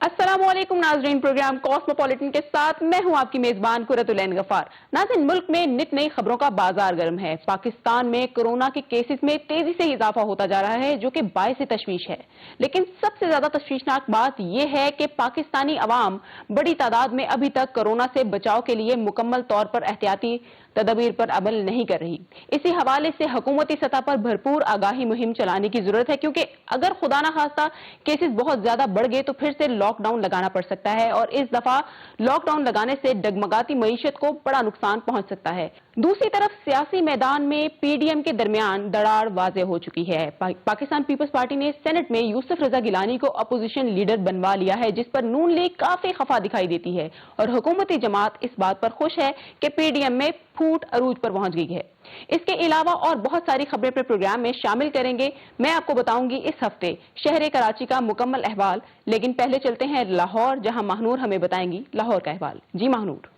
अस्सलाम वालेकुम नाजरीन, प्रोग्राम कॉस्मोपॉलिटन के साथ मैं हूं आपकी मेजबान कुरतुलैन गफार। नाज़रीन, मुल्क में नित नई खबरों का बाजार गर्म है। पाकिस्तान में कोरोना के केसेस में तेजी से इजाफा होता जा रहा है, जो कि बाइस तशवीश है। लेकिन सबसे ज्यादा तशवीशनाक बात यह है कि पाकिस्तानी अवाम बड़ी तादाद में अभी तक कोरोना से बचाव के लिए मुकम्मल तौर पर एहतियाती तदबीर पर अमल नहीं कर रही। इसी हवाले से हुकूमती सतह पर भरपूर आगाही मुहिम चलाने की जरूरत है, क्योंकि अगर खुदा ना खास्ता केसेस बहुत ज्यादा बढ़ गए तो फिर से लॉकडाउन लगाना पड़ सकता है, और इस दफा लॉकडाउन लगाने से डगमगाती मईशत को बड़ा नुकसान पहुंच सकता है। दूसरी तरफ सियासी मैदान में पीडीएम के दरमियान दरार वाजे हो चुकी है। पाकिस्तान पीपल्स पार्टी ने सेनेट में यूसुफ रजा गिलानी को अपोजिशन लीडर बनवा लिया है, जिस पर नून लीग काफी खफा दिखाई देती है, और हुकूमती जमात इस बात पर खुश है कि पीडीएम में फूट अरूज पर पहुंच गई है। इसके अलावा और बहुत सारी खबरें अपने प्रोग्राम में शामिल करेंगे। मैं आपको बताऊंगी इस हफ्ते शहर कराची का मुकम्मल अहवाल, लेकिन पहले चलते हैं लाहौर, जहां महानूर हमें बताएंगी लाहौर का अहवाल। जी महानूर।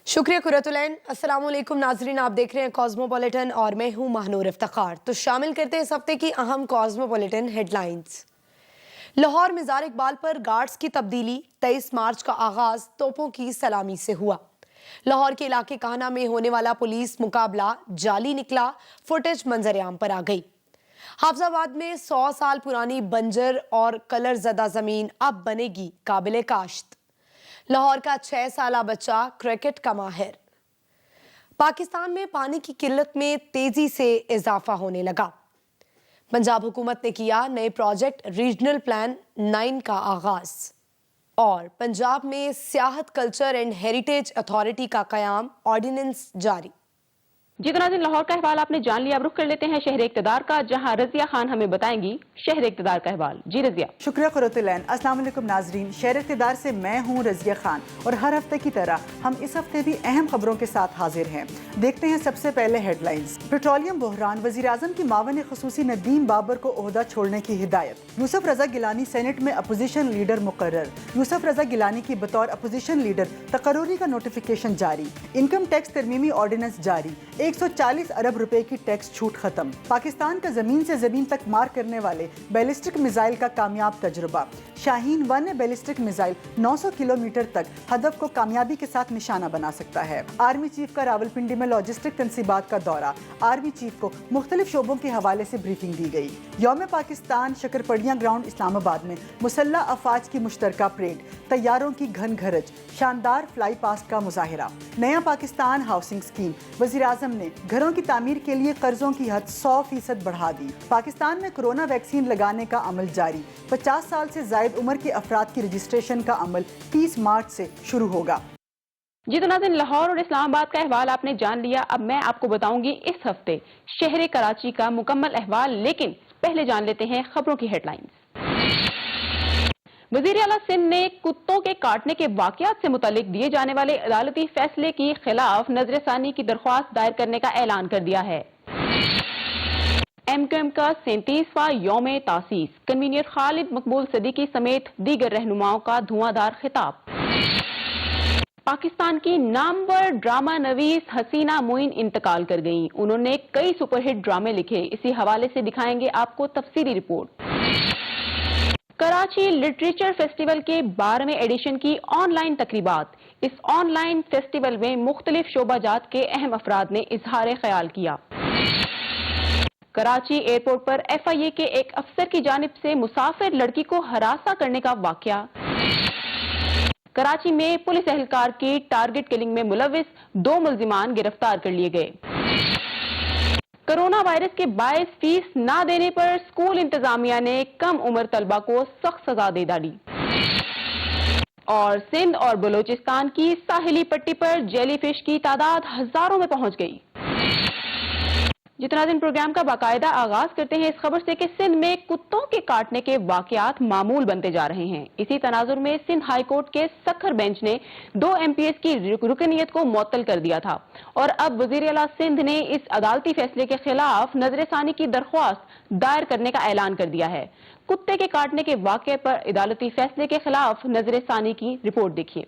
शुक्रिया कुरतुलैन। अस्सलाम वालेकुम नाजरीन, आप देख रहे हैं कॉस्मोपॉलिटन और मैं हूं महानूर इफ्तिखार। तो शामिल करते हैं इस हफ्ते की अहम कॉस्मोपॉलिटन हेडलाइंस। लाहौर में ज़ार इकबाल पर गार्ड्स की तब्दीली, 23 मार्च का आगाज तोपों की सलामी से हुआ। लाहौर के इलाके काहना में होने वाला पुलिस मुकाबला जाली निकला, फुटेज मंजरेआम पर आ गई। हाफजाबाद में 100 साल पुरानी बंजर और कलर ज़दा जमीन अब बनेगी काबिल काश्त। लाहौर का 6 साला बच्चा क्रिकेट का माहिर। पाकिस्तान में पानी की किल्लत में तेजी से इजाफा होने लगा। पंजाब हुकूमत ने किया नए प्रोजेक्ट रीजनल प्लान 9 का आगाज। और पंजाब में सियाहत कल्चर एंड हेरिटेज अथॉरिटी का कयाम, ऑर्डिनेंस जारी। जी तो नाज़रीन, लाहौर का अहवाल आपने जान लिया। अब रुख कर लेते हैं शहर इक़्तिदार का, जहां रजिया खान हमें बताएंगी शहर इक़्तिदार का अहवाल। जी रजिया। शुक्रिया कुरतुलैन। अस्सलाम वालेकुम नाजरीन, शहर इक़्तिदार से मैं हूं रजिया खान, और हर हफ्ते की तरह हम इस हफ्ते भी अहम खबरों के साथ हाजिर हैं। देखते हैं सबसे पहले हेडलाइंस। पेट्रोलियम बहरान, वज़ीर आज़म की मावन ख़ुसूसी नदीम बाबर को ओहदा छोड़ने की हिदायत। यूसुफ रजा गिलानी सेनेट में अपोजिशन लीडर मुकर्रर। यूसुफ रजा गिलानी की बतौर अपोजिशन लीडर तकर्रुरी का नोटिफिकेशन जारी। इनकम टैक्स तरमीमी ऑर्डिनेंस जारी। 140 अरब रुपए की टैक्स छूट खत्म। पाकिस्तान का जमीन से जमीन तक मार करने वाले बैलिस्टिक मिसाइल का कामयाब तजुर्बा। शाहीन 1 बैलिस्टिक मिसाइल 900 किलोमीटर तक हदफ को कामयाबी के साथ निशाना बना सकता है। आर्मी चीफ का रावलपिंडी में लॉजिस्टिक तंसीबात का दौरा। आर्मी चीफ को मुख्तलिफ शोबों के हवाले से ब्रीफिंग दी गई। यौम पाकिस्तान शकरपड़ियाँ ग्राउंड इस्लामाबाद में मुसल्ला अफवाज की मुश्तरका परेड, तैयारों की घन घरज, शानदार फ्लाई पास्ट का मुजाहिरा। नया पाकिस्तान हाउसिंग स्कीम, वज़ीर आज़म ने घरों की तामीर के लिए कर्जों की हद 100% बढ़ा दी। पाकिस्तान में कोरोना वैक्सीन लगाने का अमल जारी। 50 साल से जायद उम्र के अफराद की रजिस्ट्रेशन का अमल 30 मार्च से शुरू होगा। जी तो नाज़रीन, लाहौर और इस्लामाबाद का अहवाल आपने जान लिया। अब मैं आपको बताऊंगी इस हफ्ते शहर कराची का मुकम्मल अहवाल, लेकिन पहले जान लेते हैं खबरों की हेडलाइंस। वज़ीर आला सिंध ने कुत्तों के काटने के वाकयात से मुतालिक दिए जाने वाले अदालती फैसले के खिलाफ नजरसानी की दरख्वास्त दायर करने का ऐलान कर दिया है। एमक्यूएम का 37वां यौम तासीस, कन्वीनर खालिद मकबूल सदीकी समेत दीगर रहनुमाओं का धुआंधार खिताब। पाकिस्तान की नामवर ड्रामा नवीस हसीना मोइन इंतकाल कर गईं। उन्होंने कई सुपरहिट ड्रामे लिखे। इसी हवाले से दिखाएंगे आपको तफसीली रिपोर्ट। कराची लिटरेचर फेस्टिवल के 12वें एडिशन की ऑनलाइन तकरीबात। इस ऑनलाइन फेस्टिवल में मुख्तलिफ शोबाजात के अहम अफराद ने इजहार ख्याल किया। कराची एयरपोर्ट पर FIA के एक अफसर की जानिब से मुसाफिर लड़की को हरासा करने का वाकया। कराची में पुलिस एहलकार की टारगेट किलिंग में मुलविस 2 मुल्जिमान गिरफ्तार कर लिए गए। कोरोना वायरस के बायस फीस ना देने पर स्कूल इंतजामिया ने कम उम्र तलबा को सख्त सजा दे डाली। और सिंध और बलूचिस्तान की साहिली पट्टी पर जेलीफिश की तादाद हजारों में पहुंच गई। जितना दिन प्रोग्राम का बाकायदा आगाज करते हैं इस खबर से कि सिंध में कुत्तों के काटने के वाकयात मामूल बनते जा रहे हैं। इसी तनाजुर में सिंध हाई कोर्ट के सखर बेंच ने 2 MPs की रुकनियत को मुअत्तल कर दिया था, और अब वज़ीर आला सिंध ने इस अदालती फैसले के खिलाफ नजरसानी की दरख्वास्त दायर करने का ऐलान कर दिया है। कुत्ते के काटने के वाकये पर अदालती फैसले के खिलाफ नजरसानी की रिपोर्ट देखिए।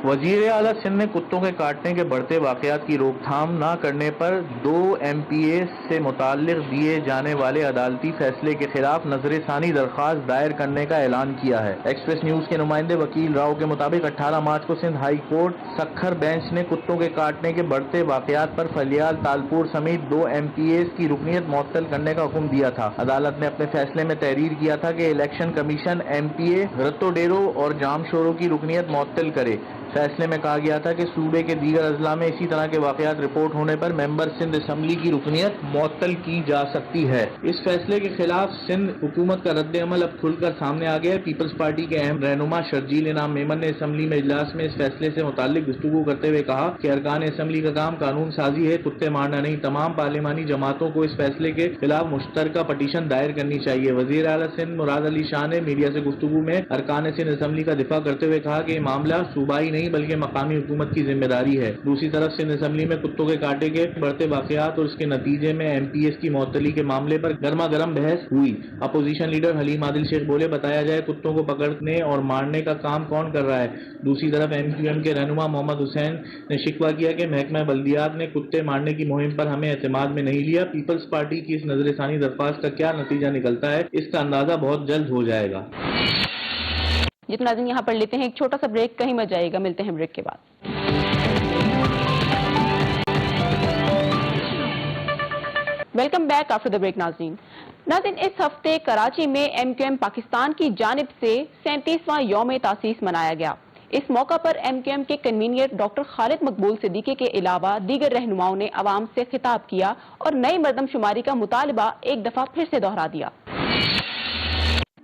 وزیر اعلیٰ سندھ نے کتوں کے کاٹنے کے بڑھتے واقعات کی روک تھام نہ کرنے پر 2 MPA سے متعلق دیے جانے والے عدالتی فیصلے کے خلاف نظر ثانی درخواست دائر کرنے کا اعلان کیا ہے۔ ایکسپریس نیوز کے نمائندے وکیل راؤ کے مطابق 18 مارچ کو Sindh high court Sukkur bench نے کتوں کے کاٹنے کے بڑھتے واقعات پر فلیال تالپور سمیت 2 MPAs کی رکنیت معطل کرنے کا حکم دیا تھا۔ عدالت نے اپنے فیصلے میں تحریر کیا تھا کہ الیکشن کمیشن MPA رتو ڈیرو اور جام شورو کی رکنیت معطل کرے۔ فیصلے میں کہا گیا تھا کہ صوبے کے دیگر اضلاع میں اسی طرح کے واقعات رپورٹ ہونے پر ممبر سندھ اسمبلی کی رکنیت معطل کی جا سکتی ہے۔ اس فیصلے کے خلاف سندھ حکومت کا رد عمل اب کھل کر سامنے آ گیا ہے۔ پیپلز پارٹی کے اہم رہنما شرجیل انعام میمن نے اسمبلی میں اجلاس میں اس فیصلے سے متعلق گفتگو کرتے ہوئے کہا کہ ارکان اسمبلی کا کام قانون سازی ہے، کتے مارنا نہیں۔ تمام پارلیمانی جماعتوں کو اس فیصلے کے خلاف مشترکہ پٹیشن دائر کرنی چاہیے۔ وزیر اعلیٰ سندھ مراد علی شاہ نے میڈیا سے گفتگو میں ارکان سندھ اسمبلی کا دفاع کرتے ہوئے کہا کہ یہ معاملہ صوبائی نہیں بلکہ مقامی حکومت کی ذمہ داری ہے۔ دوسری طرف سندھ اسمبلی میں کتوں کے کاٹے کے بڑھتے واقعات اور اس کے نتیجے میں MPAs کی معطلی کے معاملے پر گرما گرم بحث ہوئی۔ اپوزیشن لیڈر حلیم عادل شیخ بولے، بتایا جائے کتوں کو پکڑنے اور مارنے کا کام کون کر رہا ہے۔ دوسری طرف MQM کے رہنما محمد حسین نے شکوہ کیا کہ محکمہ بلدیات نے کتے مارنے کی مہم پر ہمیں اعتماد میں نہیں لیا۔ پیپلز پارٹی کی اس نظر ثانی درخواست کا کیا نتیجہ نکلتا ہے، اس کا اندازہ بہت جلد ہو جائے گا۔ جی تو ناظرین یہاں پر لیتے ہیں ایک چھوٹا سا بریک، کہیں مت جائے گا، ملتے ہیں بریک کے بعد۔ Welcome back after the break ناظرین۔ اس ہفتے کراچی میں MQM پاکستان کی جانب سے 37واں یوم تاسیس منایا گیا۔ اس موقع پر MQM کے کنوینر ڈاکٹر خالد مقبول صدیقی کے علاوہ دیگر رہنماؤں نے عوام سے خطاب کیا اور نئی مردم شماری کا مطالبہ ایک دفعہ پھر سے دہرا دیا۔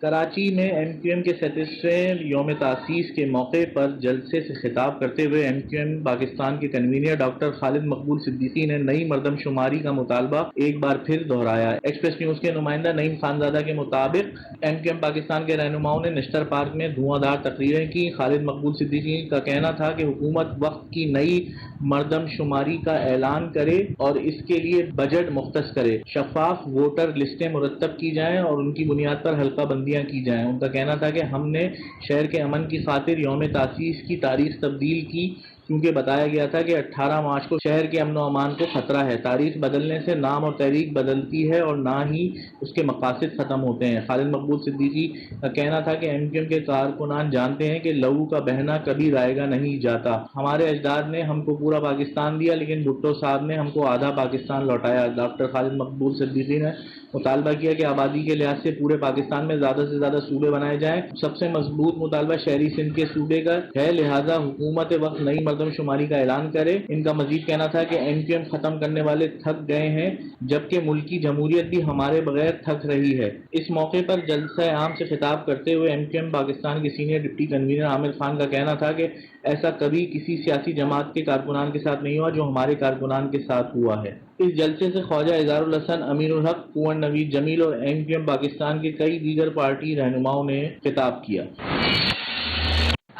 کراچی میں MQM کے 37ویں یوم تاسیس کے موقع پر جلسے سے خطاب کرتے ہوئے MQM پاکستان کے کنوینر ڈاکٹر خالد مقبول صدیقی نے نئی مردم شماری کا مطالبہ ایک بار پھر دہرایا۔ ایکسپریس نیوز کے نمائندہ نعیم خانزادہ کے مطابق MQM پاکستان کے رہنماؤں نے نشتر پارک میں دھواں دار تقریریں کی۔ خالد مقبول صدیقی کا کہنا تھا کہ حکومت وقت کی نئی مردم شماری کا اعلان کرے اور اس کے لیے بجٹ مختص کرے، شفاف ووٹر لسٹیں مرتب کی جائیں اور ان کی بنیاد پر حلقہ بندیاں کی جائیں۔ ان کا کہنا تھا کہ ہم نے شہر کے امن کی خاطر یوم تاسیس کی تاریخ تبدیل کی کیونکہ بتایا گیا تھا کہ 18 مارچ کو شہر کے امن و امان کو خطرہ ہے۔ تاریخ بدلنے سے نام اور تحریک بدلتی ہے اور نہ ہی اس کے مقاصد ختم ہوتے ہیں۔ خالد مقبول صدیقی کا کہنا تھا کہ MQM کے کارکنان جانتے ہیں کہ لہو کا بہنا کبھی رائے گا نہیں جاتا۔ ہمارے اجداد نے ہم کو پورا پاکستان دیا لیکن بھٹو صاحب نے ہم کو آدھا پاکستان لوٹایا۔ ڈاکٹر خالد مقبول صدیقی نے مطالبہ کیا کہ آبادی کے لحاظ سے پورے پاکستان میں زیادہ سے زیادہ صوبے بنائے جائیں۔ سب سے مضبوط مطالبہ شہری سندھ کے صوبے کا ہے، لہذا حکومت وقت نئی مردم شماری کا اعلان کرے۔ ان کا مزید کہنا تھا کہ MQM ختم کرنے والے تھک گئے ہیں جبکہ ملکی جمہوریت بھی ہمارے بغیر تھک رہی ہے۔ اس موقع پر جلسہ عام سے خطاب کرتے ہوئے MQM پاکستان کے senior deputy convener Aamir Khan کا کہنا تھا کہ ایسا کبھی کسی سیاسی جماعت کے کارکنان کے ساتھ نہیں ہوا جو ہمارے کارکنان کے ساتھ ہوا ہے۔ اس جلسے سے خواجہ اظہار الحسن، امین الحق، کنور نوید جمیل اور MQM پاکستان کے کئی دیگر پارٹی رہنماؤں نے خطاب کیا۔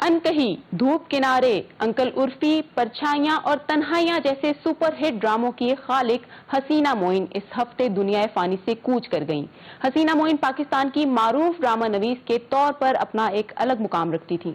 انکہی، دھوپ کنارے، انکل عرفی، پرچھائیاں اور تنہائیاں جیسے سپر ہٹ ڈراموں کی خالق حسینہ معین اس ہفتے دنیا فانی سے کوچ کر گئیں۔ حسینہ معین پاکستان کی معروف ڈرامہ نویس کے طور پر اپنا ایک الگ مقام رکھتی تھیں۔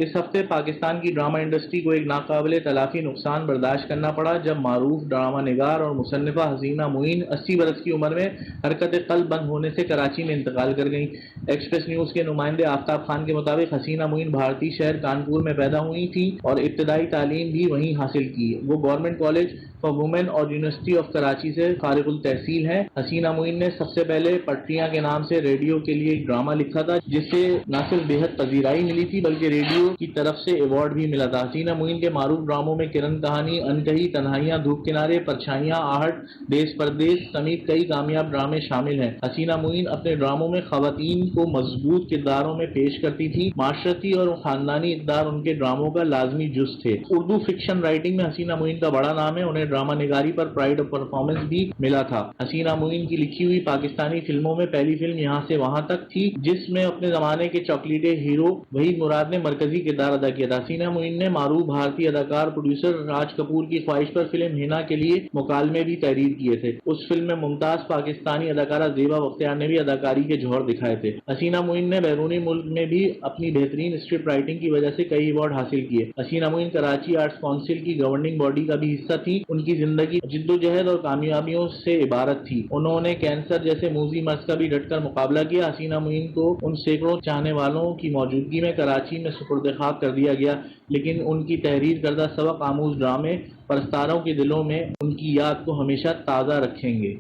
اس ہفتے پاکستان کی ڈرامہ انڈسٹری کو ایک ناقابل تلافی نقصان برداشت کرنا پڑا جب معروف ڈرامہ نگار اور مصنفہ حسینہ معین 80 برس کی عمر میں حرکت قلب بند ہونے سے کراچی میں انتقال کر گئیں۔ ایکسپریس نیوز کے نمائندے آفتاب خان کے مطابق حسینہ معین بھارتی شہر کانپور میں پیدا ہوئی تھی اور ابتدائی تعلیم بھی وہیں حاصل کی۔ وہ گورنمنٹ کالج فار وومن اور یونیورسٹی آف کراچی سے فارغ التحصیل ہیں۔ حسینہ معین نے سب سے پہلے پٹریاں کے نام سے ریڈیو کے لیے ایک ڈرامہ لکھا تھا جس سے نہ صرف بےحد پذیرائی ملی تھی بلکہ ریڈیو کی طرف سے ایوارڈ بھی ملا تھا۔ حسینہ معین کے معروف ڈراموں میں کرن کہانی، انکہی، تنہائیاں، دھوپ کنارے، پرچھائیاں، آہٹ، دیس پردیس سمیت کئی کامیاب ڈرامے شامل ہیں۔ حسینہ معین اپنے ڈراموں میں خواتین کو مضبوط کرداروں میں پیش کرتی تھی۔ معاشرتی اور خاندانی اقدار ان کے ڈراموں کا لازمی جز تھے۔ اردو فکشن رائٹنگ میں حسینہ معین کا بڑا نام ہے۔ انہیں ड्रामा निगारी पर प्राइड ऑफ परफॉर्मेंस भी मिला था। हसीना मुइन की लिखी हुई पाकिस्तानी फिल्मों में पहली फिल्म यहाँ से वहाँ तक थी, जिसमें अपने जमाने के चॉकलेटे हीरो वहीद मुराद ने मरकजी किरदार अदा किया था। हसीना मुइन ने मारूफ भारतीय अदाकार प्रोड्यूसर राज कपूर की ख्वाहिश पर फिल्म हिना के लिए मुकालमे भी तहरीर किए थे। उस फिल्म में मुमताज पाकिस्तानी अदाकारा ज़ेबा बख्तियार ने भी अदाकारी के जौहर दिखाए थे। हसीना मुइन ने बैरूनी मुल्क में भी अपनी बेहतरीन स्क्रिप्ट राइटिंग की वजह से कई अवार्ड हासिल किए। हसीना मुइन कराची आर्ट्स काउंसिल की गवर्निंग बॉडी का भी हिस्सा थी। उनकी जिंदगी जिद्दोजहद और कामयाबियों से इबारत थी। उन्होंने कैंसर जैसे मूजी मर्ज का भी डटकर मुकाबला किया। हसीना मुइन को उन सैकड़ों चाहने वालों की मौजूदगी में कराची में सुपुर्द खाक कर दिया गया, लेकिन उनकी तहरीर करदा सबक आमूज ड्रामे परस्तारों के दिलों में उनकी याद को हमेशा ताज़ा रखेंगे।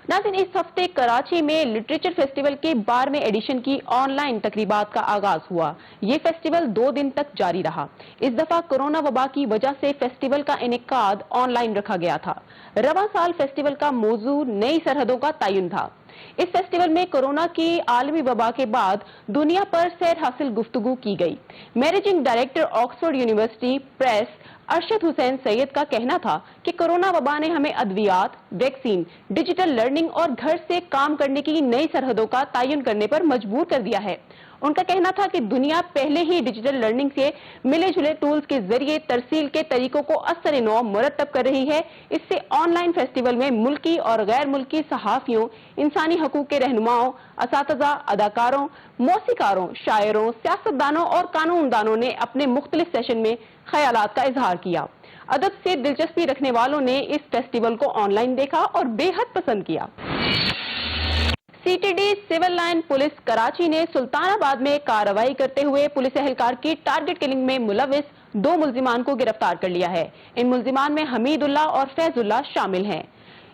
नाज़रीन, इस हफ्ते कराची में लिटरेचर फेस्टिवल के 12वें एडिशन की ऑनलाइन तकरीबात का आगाज हुआ। ये फेस्टिवल 2 दिन तक जारी रहा। इस दफा कोरोना वबा की वजह से फेस्टिवल का इनेकाद ऑनलाइन रखा गया था। रवां साल फेस्टिवल का मौजू नई सरहदों का तयन था। इस फेस्टिवल में कोरोना की आलमी वबा के बाद दुनिया पर सैर हासिल गुफ्तगू की गई। Managing director Oxford university press Arshad Hussain Syed का कहना था कि कोरोना वबा ने हमें अद्वियात, वैक्सीन, डिजिटल लर्निंग और घर से काम करने की नई सरहदों का तयन करने पर मजबूर कर दिया है। उनका कहना था कि दुनिया पहले ही डिजिटल लर्निंग से मिले जुले टूल्स के जरिए तरसील के तरीकों को असर नौ मुरतब कर रही है। इससे ऑनलाइन फेस्टिवल में मुल्की और गैर मुल्की सहाफियों, इंसानी हकूक के रहनुमाओं, असातिज़ा, अदाकारों, मौसीकारों, शायरों, सियासतदानों और कानूनदानों ने अपने मुख्तलिफ सेशन में ख्यालात का इजहार किया। अदब से दिलचस्पी रखने वालों ने इस फेस्टिवल को ऑनलाइन देखा और बेहद पसंद किया। CTD civil line police Karachi ने सुल्तानाबाद में कार्रवाई करते हुए पुलिस एहलकार की टारगेट किलिंग में मुलविस 2 मुल्जिमान को गिरफ्तार कर लिया है। इन मुल्जिमान में हमीदुल्लाह और फैजुल्लाह शामिल हैं।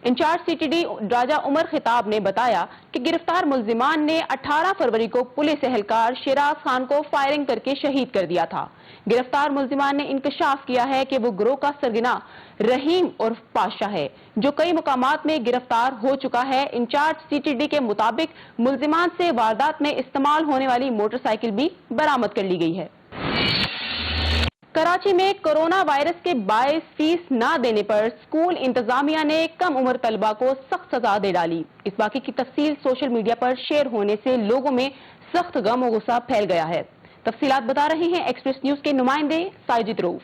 इंचार्ज सीटीडी राजा उमर खिताब ने बताया कि गिरफ्तार मुल्जिमान ने 18 फरवरी को पुलिस एहलकार शिराज खान को फायरिंग करके शहीद कर दिया था। गिरफ्तार मुल्जिमान ने इंकशाफ किया है कि वो गिरोह का सरगना रहीम उर्फ पाशा है, जो कई मुकामात में गिरफ्तार हो चुका है। इंचार्ज सीटीडी के मुताबिक मुल्जिमान से वारदात में इस्तेमाल होने वाली मोटरसाइकिल भी बरामद कर ली गई है। कराची में कोरोना वायरस के बायस फीस ना देने पर स्कूल इंतजामिया ने कम उम्र तलबा को सख्त सजा दे डाली। इस वाक़े की तफसील सोशल मीडिया पर शेयर होने से लोगों में सख्त गम और गुस्सा फैल गया है। तफसीलात बता रहे हैं एक्सप्रेस न्यूज के नुमाइंदे साजिद रऊफ।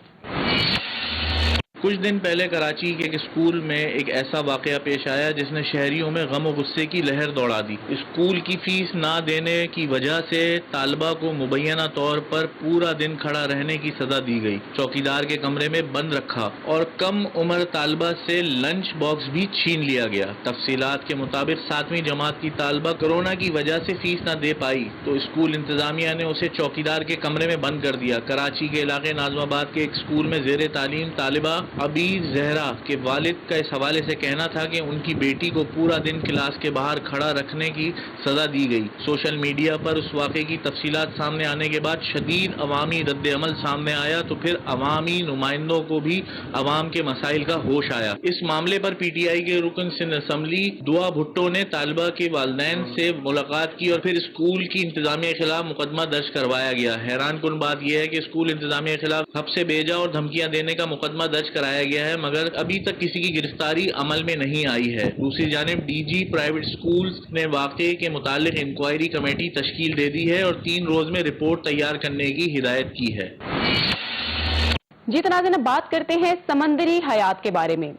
कुछ दिन पहले कराची के एक स्कूल में एक ऐसा वाकया पेश आया जिसने शहरियों में गम और गुस्से की लहर दौड़ा दी। स्कूल की फीस ना देने की वजह से तालबा को मुबैना तौर पर पूरा दिन खड़ा रहने की सजा दी गई, चौकीदार के कमरे में बंद रखा और कम उम्र तालबा से लंच बॉक्स भी छीन लिया गया। तफसीलात के मुताबिक 7वीं जमात की तालबा कोरोना की वजह से फीस ना दे पाई तो स्कूल इंतजामिया ने उसे चौकीदार के कमरे में बंद कर दिया। कराची के इलाके नाजमाबाद के एक स्कूल में जेर तालीम तालिबा अबीर जहरा के वालिद का इस हवाले से कहना था कि उनकी बेटी को पूरा दिन क्लास के बाहर खड़ा रखने की सजा दी गई। सोशल मीडिया पर उस वाक़े की तफसीलात सामने आने के बाद शदीद अवामी रद्द अमल सामने आया तो फिर अवामी नुमाइंदों को भी अवाम के मसाइल का होश आया। इस मामले पर पीटीआई के रुकन सिंध असम्बली दुआ भुट्टो ने तालिबा के वालिदैन से मुलाकात की और फिर स्कूल की इंतजामिया के खिलाफ मुकदमा दर्ज करवाया गया। हैरान कुन बात यह है कि स्कूल इंतजामिया के खिलाफ हफ्से भेजा और धमकियां देने का मुकदमा दर्ज कराया गया है, मगर अभी तक किसी की गिरफ्तारी अमल में नहीं आई है। दूसरी जानिब डीजी प्राइवेट स्कूल्स ने वाक़े के मुतालिक इंक्वायरी कमेटी तश्कील दे दी है और 3 रोज में रिपोर्ट तैयार करने की हिदायत की है। जी तो नाज़रीन, अब बात करते हैं समंदरी हयात के बारे में।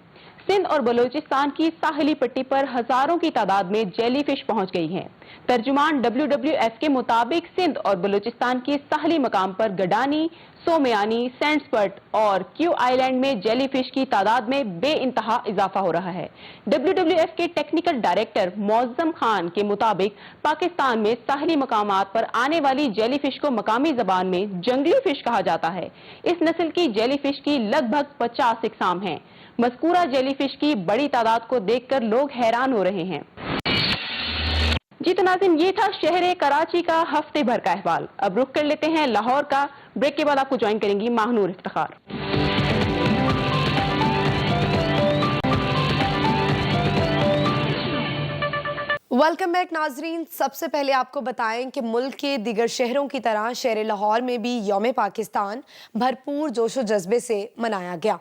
सिंध और बलूचिस्तान की साहिली पट्टी पर हजारों की तादाद में जेली फिश पहुंच गई हैं। तर्जुमान WWF के मुताबिक सिंध और बलूचिस्तान के साहली मकाम पर गडानी, सोमयानी, सैंडस्पर्ट और क्यू आइलैंड में जेली फिश की तादाद में बेइंतहा इजाफा हो रहा है। WWF के टेक्निकल डायरेक्टर मौज़म खान के मुताबिक पाकिस्तान में साहली मकामात पर आने वाली जेली फिश को मकामी जबान में जंगली फिश कहा जाता है। इस नस्ल की जेली फिश की लगभग 50 इकसाम हैं। मज़कूरा जेली फिश की बड़ी तादाद को देखकर लोग हैरान हो रहे हैं। जी तो नाज़रीन, ये था शहर कराची का हफ्ते भर का अहवाल। अब रुख कर लेते हैं लाहौर का। ब्रेक के बाद आपको ज्वाइन करेंगी महानूर इफ्तिखार। वेलकम बैक नाजरीन। सबसे पहले आपको बताएं कि मुल्क के दीगर शहरों की तरह शहर लाहौर में भी यौम पाकिस्तान भरपूर जोशो जज्बे से मनाया गया।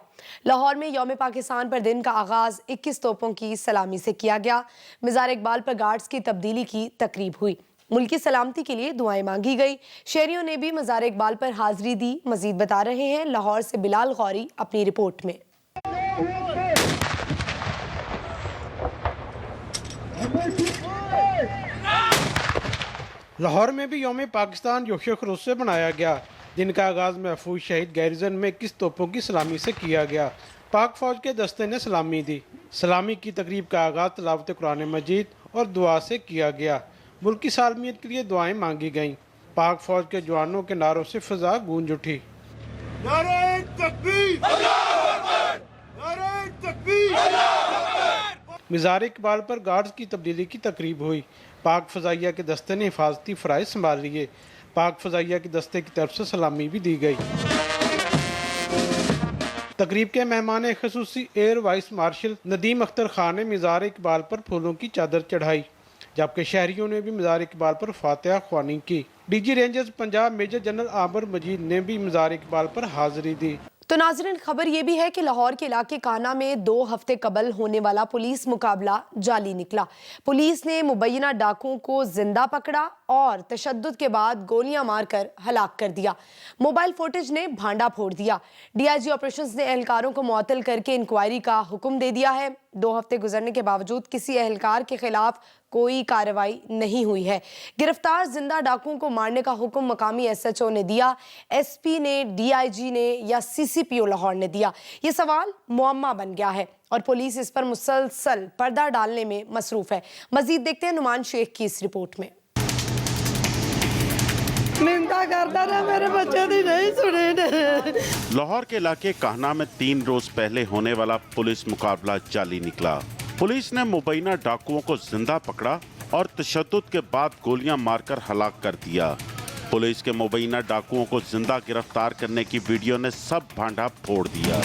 लाहौर में यौम पाकिस्तान पर दिन का आगाज 21 तोपों की सलामी से किया गया। मज़ार इकबाल पर गार्ड्स की तब्दीली की तकरीब हुई। मुल्क की सलामती के लिए दुआएं मांगी गई। शहरियों ने भी मज़ार इकबाल पर हाजिरी दी। मजीद बता रहे हैं लाहौर से बिलाल गौरी अपनी रिपोर्ट में। लाहौर में भी यौम पाकिस्तान जोशो खरोश से मनाया गया। दिन का आगाज महफूज शहीद गैरिजन में 21 तोपों की सलामी से किया गया। पाक फौज के दस्ते ने सलामी दी। सलामी की तकरीब का आगाज तिलावत कुरान मजीद और दुआ से किया गया। मुल्क की सालमियत के लिए दुआएं मांगी गईं। पाक फौज के जवानों के नारों से फिजा गूंज उठी। नारे तकबीर, नारे तकबीर। मज़ार इकबाल पर गार्ड्स की तब्दीली की तकरीब हुई। पाक फ़ज़ाइया के दस्ते ने हिफाजती फ़राइज़ संभाल लिए। पाक फ़ज़ाइया के दस्ते की तरफ से सलामी भी दी गई। तकरीब के मेहमान ख़ुसूसी air vice marshal Nadeem Akhtar Khan ने मज़ार इकबाल पर फूलों की चादर चढ़ाई, जबकि शहरियों ने भी मज़ार इकबाल पर फातिहा ख्वानी की। DG rangers Punjab major general Amir Majeed ने भी मज़ार इकबाल पर हाजिरी दी। तो नाज़रीन, खबर ये भी है कि लाहौर के इलाके काना में 2 हफ्ते कबल होने वाला पुलिस मुकाबला जाली निकला। पुलिस ने मुबैना डाकुओं को जिंदा पकड़ा और तशद्दुद के बाद गोलियां मारकर हलाक कर दिया। मोबाइल फुटेज ने भांडा फोड़ दिया। डीआईजी ऑपरेशंस ने एहलकारों को मुअत्तल करके इंक्वायरी का हुक्म दे दिया है। 2 हफ्ते गुजरने के बावजूद किसी एहलकार के खिलाफ कोई कार्रवाई नहीं हुई है। गिरफ्तार जिंदा डाकुओं को मारने का हुक्म मकामी SHO ने दिया, SP ने, DIG ने या CCPO लाहौर ने दिया। ये सवाल मुअम्मा बन गया है और पुलिस इस पर मुसलसल पर्दा डालने में मसरूफ है। मजीद देखते हैं नुमान शेख की इस रिपोर्ट में। मेरे बच्चे नहीं सुने। लाहौर के इलाके काहना में 3 रोज पहले होने वाला पुलिस मुकाबला जाली निकला। पुलिस ने मुबैना डाकुओं को जिंदा पकड़ा और तशद्दुद के बाद गोलियां मारकर हलाक कर दिया। पुलिस के मुबैना डाकुओं को जिंदा गिरफ्तार करने की वीडियो ने सब भांडा फोड़ दिया।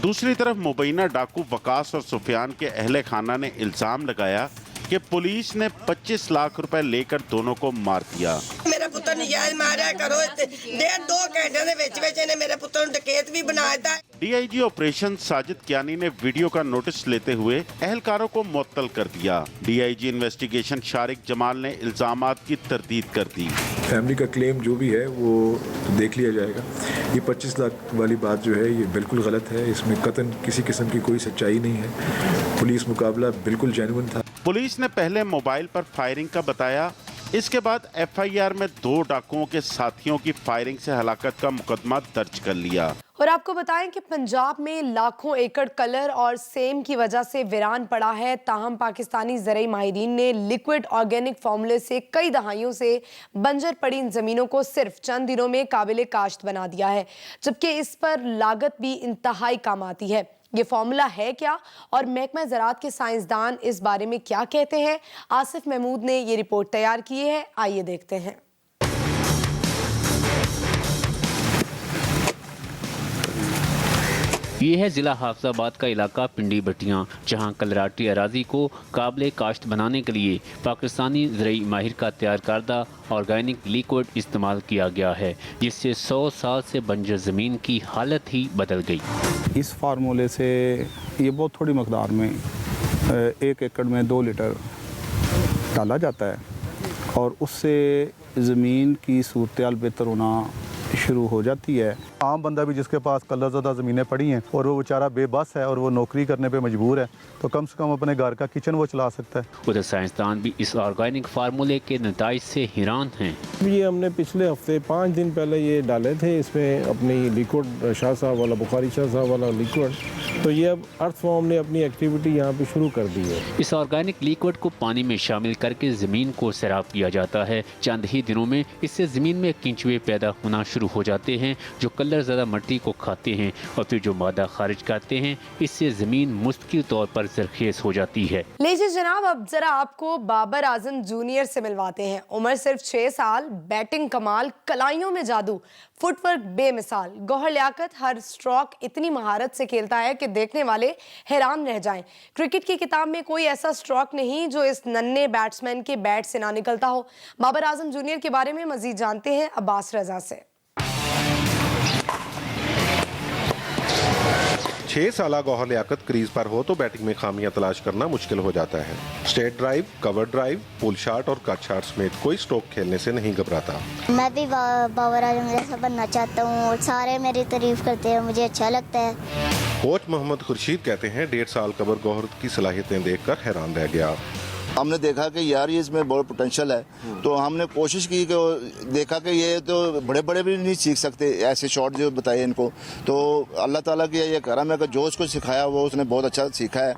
दूसरी तरफ मुबैना डाकू वकास और सुफियान के अहले खाना ने इल्जाम लगाया कि पुलिस ने 25 लाख रुपए लेकर दोनों को मार दिया। मेरा पुत्र नजायज मारा करो, 1.5-2 घंटे ਦੇ ਵਿੱਚ ਇਹਨੇ ਮੇਰੇ ਪੁੱਤਰ ਨੂੰ ਡਕੈਤ ਵੀ ਬਣਾ ਦਿੱਤਾ। DIG ऑपरेशन साजिद कियानी ने वीडियो का नोटिस लेते हुए अहलकारों को मुअत्तल कर दिया। DIG इन्वेस्टिगेशन शारिक जमाल ने इल्जामात की तरदीद कर दी। फैमिली का क्लेम जो भी है वो देख लिया जाएगा। ये 25 लाख वाली बात जो है ये बिल्कुल गलत है। इसमें कतन किसी किस्म की कोई सच्चाई नहीं है। पुलिस मुकाबला बिल्कुल जेन्युइन था। पुलिस ने पहले मोबाइल पर फायरिंग का बताया, इसके बाद FIR में 2 डाकुओं के साथियों की फायरिंग से हलाकत का मुकदमा दर्ज कर लिया। और आपको बताएं कि पंजाब में लाखों एकड़ कलर और सेम की वजह से वीरान पड़ा है। ताहम पाकिस्तानी ज़राई माहिरीन ने लिक्विड ऑर्गेनिक फार्मूले से कई दहाइयों से बंजर पड़ी इन ज़मीनों को सिर्फ चंद दिनों में काबिल काश्त बना दिया है, जबकि इस पर लागत भी इंतहाई कम आती है। ये फार्मूला है क्या और महकमा ज़राअत के साइंसदान इस बारे में क्या कहते हैं? आसिफ महमूद ने ये रिपोर्ट तैयार की है, आइए देखते हैं। ये है ज़िला हाफिज़ाबाद का इलाका पिंडी भट्टियाँ, जहाँ कलराटी अराजी को काबिल काश्त बनाने के लिए पाकिस्तानी ज़राई माहिर का तैयार करदा ऑर्गेनिक लिक्विड इस्तेमाल किया गया है, जिससे 100 साल से बंजर ज़मीन की हालत ही बदल गई। इस फार्मूले से ये बहुत थोड़ी मकदार में 1 एकड़ में 2 लीटर डाला जाता है और उससे ज़मीन की सूरत-ए-हाल बेहतर होना शुरू हो जाती है। आम बंदा भी जिसके पास कलरज़दा ज़मीनें पड़ी हैं और वो बेचारा बेबस है और वो नौकरी करने पे मजबूर है, तो कम से कम अपने घर का किचन वो चला सकता है। उधर साइंसदान भी इस ऑर्गेनिक फार्मूले के नताइज से हैरान हैं। ये हमने पिछले हफ्ते 5 दिन पहले ये डाले थे, इसमें अपनी लिक्विड शाह साहब वाला, बुखारी शाह साहब वाला लिक्विड, तो ये अब अर्थ फॉर्म ने अपनी एक्टिविटी यहाँ पे शुरू कर दी है। इस ऑर्गेनिक लिक्विड को पानी में शामिल करके ज़मीन को सैराब किया जाता है। चंद ही दिनों में इससे ज़मीन में केंचुए पैदा होना शुरू हो जाते हैं, जो कलर کلر زدہ مٹی کو کھاتے ہیں اور پھر جو مادہ خارج کرتے ہیں اس سے زمین مستقل طور پر زرخیز ہو جاتی ہے۔ لیجیے جناب، اب ذرا آپ کو بابر اعظم جونیئر سے ملواتے ہیں۔ عمر صرف 6 سال، بیٹنگ کمال، کلائیوں میں جادو، فٹ ورک بے مثال، گوہر لیاقت، ہر سٹروک اتنی مہارت سے کھیلتا ہے کہ دیکھنے والے حیران رہ جائیں۔ کرکٹ کی کتاب میں کوئی ایسا سٹروک نہیں جو اس ننھے بیٹسمین کے بیٹ سے نہ نکلتا ہو۔ بابر اعظم جونیئر کے بارے میں مزید جانتے ہیں عباس رضا سے۔ 6 سالہ گوہر لیاقت کریز پر ہو تو بیٹنگ میں خامیاں تلاش کرنا مشکل ہو جاتا ہے۔ اسٹریٹ ڈرائیو، کور ڈرائیو، پول شاٹ اور کٹ شاٹ سمیت کوئی سٹروک کھیلنے سے نہیں گھبراتا۔ میں بھی بابر اعظم جیسا بننا چاہتا ہوں اور سارے میری تعریف کرتے ہیں، مجھے اچھا لگتا ہے۔ کوچ محمد خورشید کہتے ہیں 1.5 سال قبل گوہر کی صلاحیتیں دیکھ کر حیران رہ گیا۔ ہم نے دیکھا کہ یار یہ اس میں بہت پوٹینشیل ہے، تو ہم نے کوشش کی کہ دیکھا کہ یہ تو بڑے بڑے بھی نہیں سیکھ سکتے ایسے شاٹ جو بتائے ان کو، تو اللہ تعالیٰ کی یہ کرم ہے کہ جو اس کو سکھایا وہ اس نے بہت اچھا سیکھا ہے۔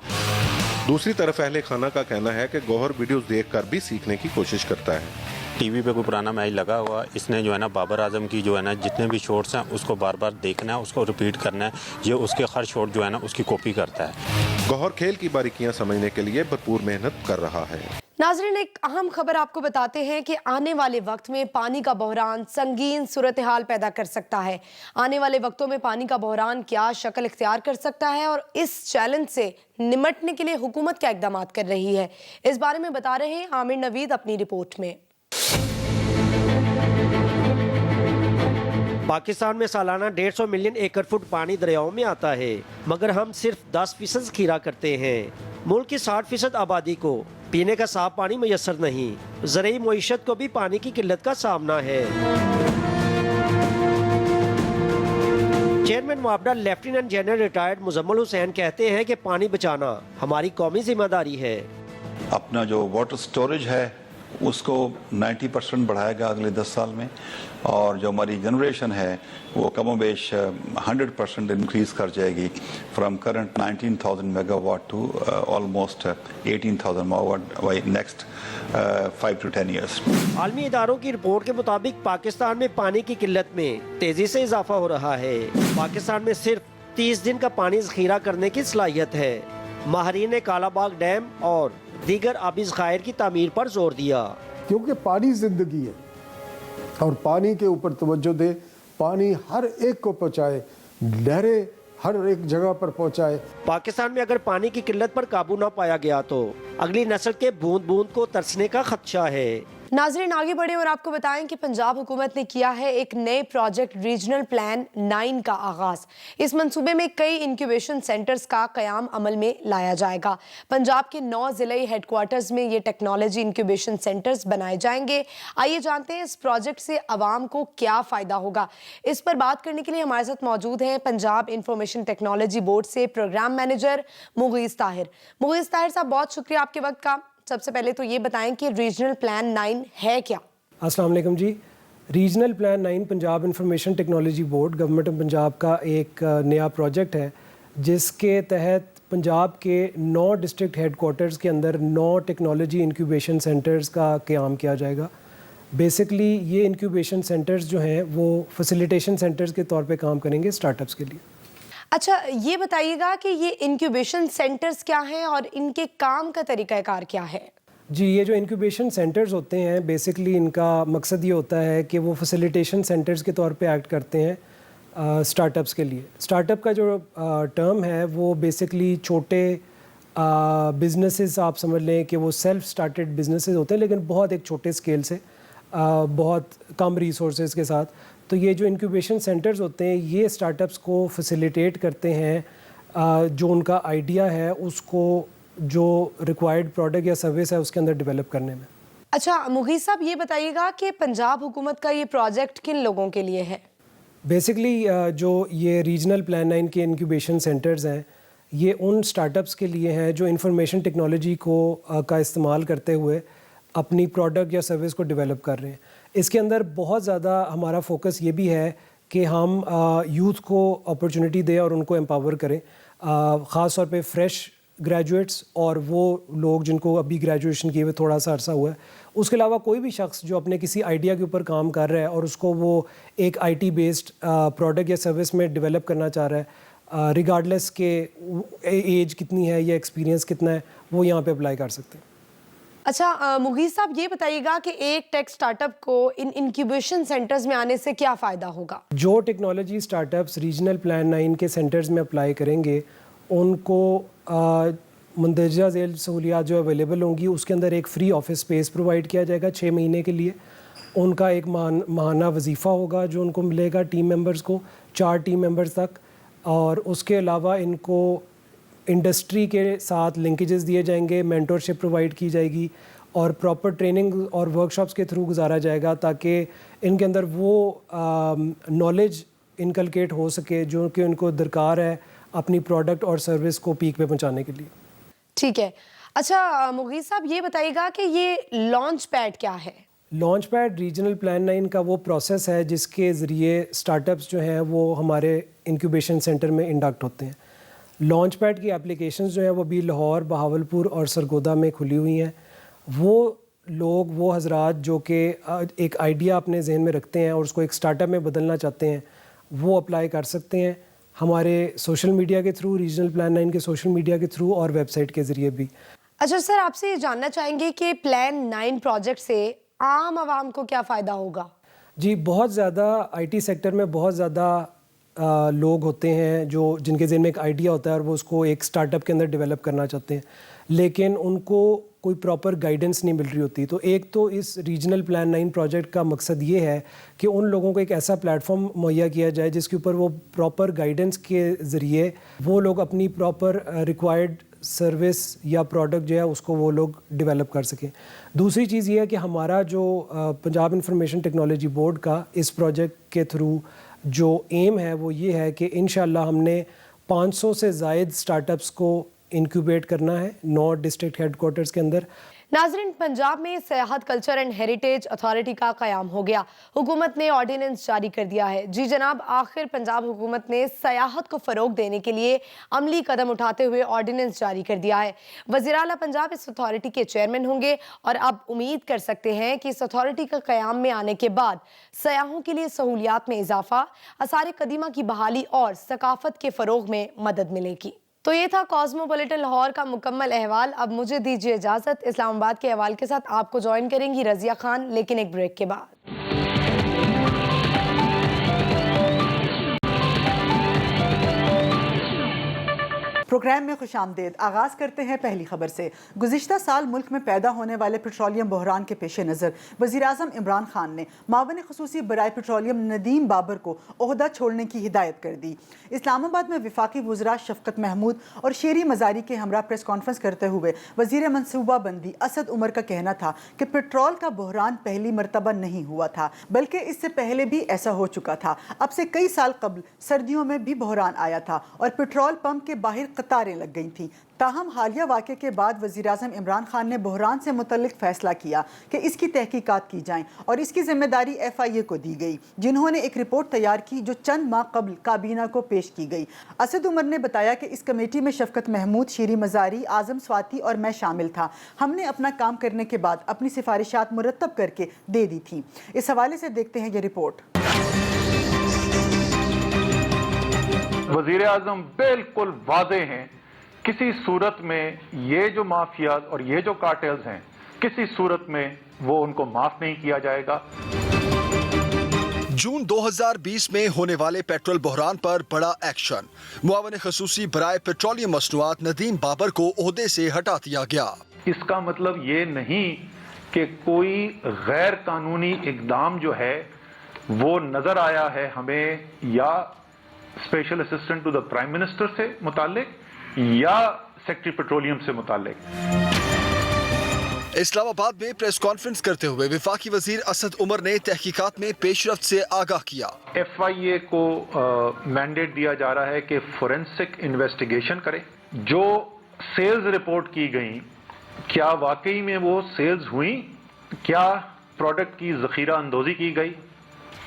دوسری طرف اہل خانہ کا کہنا ہے کہ گوہر ویڈیوز دیکھ کر بھی سیکھنے کی کوشش کرتا ہے۔ ٹی وی پہ کوئی پرانا میچ لگا ہوا، اس نے جو ہے نا بابر اعظم کی جو ہے نا جتنے بھی شاٹس ہیں اس کو بار بار دیکھنا ہے، اس کو ریپیٹ کرنا ہے، یہ اس کے ہر شاٹ جو ہے نا اس کی کاپی کرتا ہے۔ گوہر کھیل کی باریکیاں سمجھنے کے لیے بھرپور محنت کر رہا ہے۔ ناظرین، ایک اہم خبر آپ کو بتاتے ہیں کہ آنے والے وقت میں پانی کا بحران سنگین صورتحال پیدا کر سکتا ہے۔ آنے والے وقتوں میں پانی کا بحران کیا شکل اختیار کر سکتا ہے اور اس چیلنج سے نمٹنے کے لیے حکومت کیا اقدامات کر رہی ہے، اس بارے میں بتا رہے ہیں عامر نوید اپنی رپورٹ میں۔ پاکستان میں سالانہ 150 ملین ایکڑ فٹ پانی دریاؤں میں آتا ہے، مگر ہم صرف 10% ذخیرہ کرتے ہیں۔ ملک کی 60% آبادی کو پینے کا صاف پانی میسر نہیں، زرعی معیشت کو بھی پانی کی قلت کا سامنا ہے۔ چیئرمین معاہدہ لیفٹیننٹ جنرل ریٹائرڈ مزمل حسین کہتے ہیں کہ پانی بچانا ہماری قومی ذمہ داری ہے۔ اپنا جو واٹر سٹوریج ہے اس کو 90% بڑھائے گا اگلے 10 سال میں، اور جو ہماری جنریشن ہے وہ کم و بیش 100% انکریز کر جائے گی، from current 19,000 megawatt to almost 18,000 megawatt by next 5 to 10 years۔ عالمی اداروں کی رپورٹ کے مطابق پاکستان میں پانی کی قلت میں تیزی سے اضافہ ہو رہا ہے۔ پاکستان میں صرف 30 دن کا پانی ذخیرہ کرنے کی صلاحیت ہے۔ ماہرین نے کالا باغ ڈیم اور دیگر آبی ذخائر کی تعمیر پر زور دیا، کیونکہ پانی زندگی ہے اور پانی کے اوپر توجہ دے، پانی ہر ایک کو پہنچائے، نہریں ہر ایک جگہ پر پہنچائے۔ پاکستان میں اگر پانی کی قلت پر قابو نہ پایا گیا تو اگلی نسل کے بوند بوند کو ترسنے کا خدشہ ہے۔ ناظرین، آگے بڑھیں اور آپ کو بتائیں کہ پنجاب حکومت نے کیا ہے ایک نئے پروجیکٹ ریجنل پلان 9 کا آغاز۔ اس منصوبے میں کئی انکیوبیشن سینٹرز کا قیام عمل میں لایا جائے گا۔ پنجاب کے 9 ضلعی ہیڈ کوارٹرز میں یہ ٹیکنالوجی انکیوبیشن سینٹرز بنائے جائیں گے۔ آئیے جانتے ہیں اس پروجیکٹ سے عوام کو کیا فائدہ ہوگا۔ اس پر بات کرنے کے لیے ہمارے ساتھ موجود ہیں پنجاب انفارمیشن ٹیکنالوجی بورڈ سے پروگرام مینیجر مغیث طاہر۔ مغیث طاہر صاحب، بہت شکریہ آپ کے وقت کا۔ سب سے پہلے تو یہ بتائیں کہ ریجنل پلان 9 ہے کیا؟ السلام علیکم جی۔ Regional plan 9 Punjab information technology board government of Punjab کا ایک نیا پروجیکٹ ہے، جس کے تحت پنجاب کے 9 ڈسٹرکٹ ہیڈ کوارٹرز کے اندر 9 ٹیکنالوجی انکیوبیشن سینٹرز کا قیام کیا جائے گا۔ بیسکلی یہ انکیوبیشن سینٹرز جو ہیں وہ فیسیلیٹیشن سینٹرز کے طور پہ کام کریں گے اسٹارٹ اپس کے لیے۔ اچھا، یہ بتائیے گا کہ یہ انکیوبیشن سینٹرز کیا ہیں اور ان کے کام کا طریقہ کار کیا ہے؟ جی، یہ جو انکیوبیشن سینٹرز ہوتے ہیں بیسکلی ان کا مقصد یہ ہوتا ہے کہ وہ فیسیلیٹیشن سینٹرز کے طور پہ ایکٹ کرتے ہیں اسٹارٹ اپس کے لیے۔ اسٹارٹ اپ کا جو ٹرم ہے وہ بیسکلی چھوٹے بزنسز آپ سمجھ لیں کہ وہ سیلف سٹارٹڈ بزنسز ہوتے ہیں، لیکن بہت ایک چھوٹے اسکیل سے، بہت کم ریسورسز کے ساتھ۔ تو یہ جو انکیوبیشن سینٹرز ہوتے ہیں یہ اسٹارٹ اپس کو فیسیلیٹیٹ کرتے ہیں، جو ان کا آئیڈیا ہے اس کو جو ریکوائرڈ پروڈکٹ یا سروس ہے اس کے اندر ڈیولپ کرنے میں۔ اچھا مغیث صاحب، یہ بتائیے گا کہ پنجاب حکومت کا یہ پروجیکٹ کن لوگوں کے لیے ہے؟ بیسکلی جو یہ ریجنل پلان 9 کے انکیوبیشن سینٹرز ہیں یہ ان اسٹارٹ اپس کے لیے ہیں جو انفارمیشن ٹیکنالوجی کا استعمال کرتے ہوئے اپنی پروڈکٹ یا سروس کو ڈیولپ کر رہے ہیں۔ اس کے اندر بہت زیادہ ہمارا فوکس یہ بھی ہے کہ ہم یوتھ کو اپرچونٹی دیں اور ان کو امپاور کریں، خاص طور پہ فریش ग्रेजुएट्स और वो लोग जिनको अभी ग्रेजुएशन किए हुए थोड़ा सा अरसा हुआ है। उसके अलावा कोई भी शख्स जो अपने किसी आइडिया के ऊपर काम कर रहा है और उसको वो एक IT बेस्ड प्रोडक्ट या सर्विस में डेवलप करना चाह रहा है, रिगार्डलेस के एज कितनी है या एक्सपीरियंस कितना है, वो यहाँ पे अप्लाई कर सकते हैं। अच्छा मुगीज़ साहब, ये बताइएगा कि एक टेक स्टार्टअप को इन इंक्यूबेशन सेंटर्स में आने से क्या फ़ायदा होगा? जो टेक्नोलॉजी स्टार्टअप्स रीजनल प्लान 9 के सेंटर्स में अप्लाई करेंगे उनको मंदरजा झेल सहूलियात जो अवेलेबल होंगी उसके अंदर एक फ्री ऑफिस स्पेस प्रोवाइड किया जाएगा 6 महीने के लिए। उनका एक माहाना वजीफ़ा होगा जो उनको मिलेगा टीम मेंबर्स को, 4 टीम मेंबर्स तक। और उसके अलावा इनको इंडस्ट्री के साथ लिंकेजेस दिए जाएंगे, मेंटरशिप प्रोवाइड की जाएगी और प्रॉपर ट्रेनिंग और वर्कशॉप्स के थ्रू गुजारा जाएगा ताकि इनके अंदर वो नॉलेज इनकलकेट हो सके जो कि उनको दरकार है अपनी प्रोडक्ट और सर्विस को पीक पे पहुंचाने के लिए। ठीक है। अच्छा मुगीज़ साहब, ये बताइएगा कि ये लॉन्च पैड क्या है? लॉन्च पैड रीजनल प्लान 9 का वो प्रोसेस है जिसके ज़रिए स्टार्टअप्स जो हैं वो हमारे इंक्यूबेशन सेंटर में इंडक्ट होते हैं। लॉन्च पैड की एप्लीकेशंस जो हैं वो भी लाहौर, बहावलपुर और सरगोदा में खुली हुई हैं। वो लोग, वो हजरात जो कि एक आइडिया अपने जहन में रखते हैं और उसको एक स्टार्टअप में बदलना चाहते हैं, वो अप्लाई कर सकते हैं हमारे सोशल मीडिया के थ्रू, रीजनल प्लान 9 के सोशल मीडिया के थ्रू और वेबसाइट के ज़रिए भी। अच्छा सर, आपसे ये जानना चाहेंगे कि प्लान 9 प्रोजेक्ट से आम आवाम को क्या फ़ायदा होगा? जी, बहुत ज़्यादा IT सेक्टर में बहुत ज़्यादा लोग होते हैं जो जिनके ज़हन में एक आइडिया होता है और वो उसको एक स्टार्टअप के अंदर डेवलप करना चाहते हैं, लेकिन उनको कोई प्रॉपर गाइडेंस नहीं मिल रही होती। तो एक तो इस रीजनल प्लान 9 प्रोजेक्ट का मकसद ये है कि उन लोगों को एक ऐसा प्लेटफॉर्म मुहैया किया जाए जिसके ऊपर वो प्रॉपर गाइडेंस के ज़रिए वो लोग अपनी प्रॉपर रिक्वायर्ड सर्विस या प्रोडक्ट जो है उसको वो लोग डेवलप कर सकें। दूसरी चीज़ ये है कि हमारा जो पंजाब इंफॉर्मेशन टेक्नोलॉजी बोर्ड का इस प्रोजेक्ट के थ्रू जो एम है वो ये है कि इंशाल्लाह हमने 500 से ज़ायद स्टार्टअप्स को इंक्यूबेट करना है 9 डिस्ट्रिक्ट हेडक्वार्टर्स के अंदर। नाज़रीन, पंजाब में सियाहत कल्चर एंड हेरिटेज अथॉरिटी का क़याम हो गया। हुकूमत ने ऑर्डिनेंस जारी कर दिया है। जी जनाब, आखिर पंजाब हुकूमत ने सियाहत को फ़रोग देने के लिए अमली कदम उठाते हुए ऑर्डिनेंस जारी कर दिया है। वज़ीर आला पंजाब इस अथॉरिटी के चेयरमैन होंगे और अब उम्मीद कर सकते हैं कि इस अथॉरिटी का क़याम में आने के बाद सयाहों के लिए सहूलियात में इजाफा, आसार कदीमा की बहाली और सकाफत के फ़रोग में मदद मिलेगी। तो ये था कॉस्मोपॉलिटन लाहौर का मुकम्मल अहवाल। अब मुझे दीजिए इजाज़त। इस्लामाबाद के अहवाल के साथ आपको ज्वाइन करेंगी रज़िया खान, लेकिन एक ब्रेक के बाद। प्रोग्राम में खुशामदेद। आगाज़ करते हैं पहली खबर से। गुज़िश्ता साल मुल्क में पैदा होने वाले पेट्रोलियम बहरान के पेश नज़र वज़ीर-ए-आज़म इमरान खान ने मावन ख़ुसूसी बराए पेट्रोलियम नदीम बाबर को ओहदा छोड़ने की हिदायत कर दी। इस्लामाबाद में वफाकी वज़रा शफ़क़त महमूद और शेरी मज़ारी के हमरा प्रेस कॉन्फ्रेंस करते हुए वज़ीर मनसूबा बंदी असद उमर का कहना था कि पेट्रोल का बहरान पहली मरतबा नहीं हुआ था, बल्कि इससे पहले भी ऐसा हो चुका था। अब से कई साल कबल सर्दियों में भी बहरान आया था और पेट्रोल पंप के बाहर कतारें लग गई थीं। ताहम हालिया वाक़े के बाद वज़ीर-ए-आज़म इमरान खान ने बहरान से मुतल्लिक फ़ैसला किया कि इसकी तहकीकात की जाएं और इसकी ज़िम्मेदारी FIA को दी गई, जिन्होंने एक रिपोर्ट तैयार की जो चंद माह कबल काबीना को पेश की गई। असद उमर ने बताया कि इस कमेटी में शफ़क़त महमूद, शेरी मज़ारी, आज़म स्वाति और मैं शामिल था। हमने अपना काम करने के बाद अपनी सिफारिशात मुरतब करके दे दी थी। इस हवाले से देखते हैं ये रिपोर्ट। वज़ीर-ए-आज़म बिल्कुल वाज़े हैं, किसी सूरत में ये जो माफियाज और ये जो कार्टेल्स हैं, किसी सूरत में वो उनको माफ नहीं किया जाएगा। जून 2020 में होने वाले पेट्रोल बहरान पर बड़ा एक्शन। मुआवन ख़ुसूसी बराए पेट्रोलियम मसनूआत नदीम बाबर को ओहदे से हटा दिया गया। इसका मतलब ये नहीं कि कोई गैर कानूनी इकदाम जो है वो नजर आया है हमें, या special assistant to the prime minister से मुतालिक या सेक्रेटरी पेट्रोलियम से मुतालिक। इस्लामाबाद में प्रेस कॉन्फ्रेंस करते हुए वफाकी वजीर असद उमर ने तहकीकात में पेशरफ्त से आगाह किया। FIA को मैंडेट दिया जा रहा है कि फोरेंसिक इन्वेस्टिगेशन करे। जो सेल्स रिपोर्ट की गई, क्या वाकई में वो सेल्स हुई, क्या प्रोडक्ट की जखीरा अंदोजी की गई,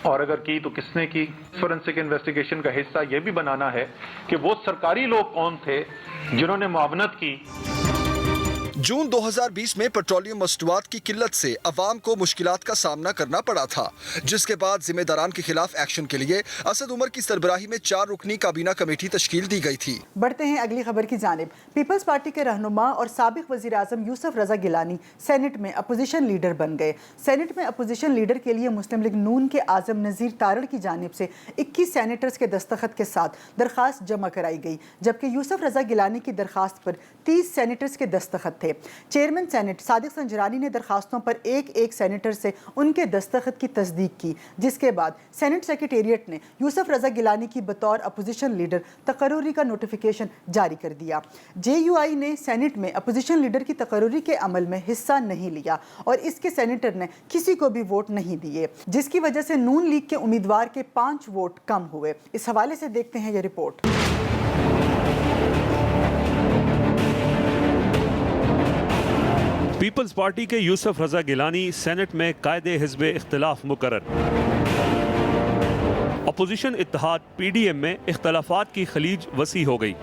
اور اگر کی تو کس نے کی. فورنسک انویسٹیگیشن کا حصہ یہ بھی بنانا ہے کہ وہ سرکاری لوگ کون تھے جنہوں نے معاونت کی. جون 2020 میں پیٹرولیم مصنوعات کی قلت سے عوام کو مشکلات کا سامنا کرنا پڑا تھا، جس کے بعد ذمہ داران کے خلاف ایکشن کے لیے اسد عمر کی سربراہی میں 4 رکنی کابینہ کمیٹی تشکیل دی گئی تھی. بڑھتے ہیں اگلی خبر کی جانب. پیپلز پارٹی کے رہنما اور سابق وزیر اعظم یوسف رضا گیلانی سینٹ میں اپوزیشن لیڈر بن گئے. سینٹ میں اپوزیشن لیڈر کے لیے مسلم لیگ نون کے اعظم نذیر تارڑ کی جانب سے 21 سینیٹرز کے دستخط کے ساتھ درخواست جمع کرائی گئی، جبکہ یوسف رضا گیلانی کی درخواست پر 30 سینیٹرز کے دستخط تھے. چیئرمین سینٹ صادق سنجرانی نے درخواستوں پر ایک سینیٹر سے ان کے دستخط کی تصدیق کی، جس کے بعد سینٹ سیکریٹریٹ نے یوسف رضا گیلانی کی بطور اپوزیشن لیڈر تقرری کا نوٹیفیکیشن جاری کر دیا. JUI نے سینٹ میں اپوزیشن لیڈر کی تقرری کے عمل میں حصہ نہیں لیا اور اس کے سینیٹر نے کسی کو بھی ووٹ نہیں دیے، جس کی وجہ سے نون لیگ کے امیدوار کے 5 ووٹ کم ہوئے. اس حوالے سے دیکھتے ہیں یہ رپورٹ. پیپلز پارٹی کے یوسف رضا گیلانی سینٹ میں قائد حزب اختلاف مقرر. اپوزیشن اتحاد PDM میں اختلافات کی خلیج وسیع ہو گئی.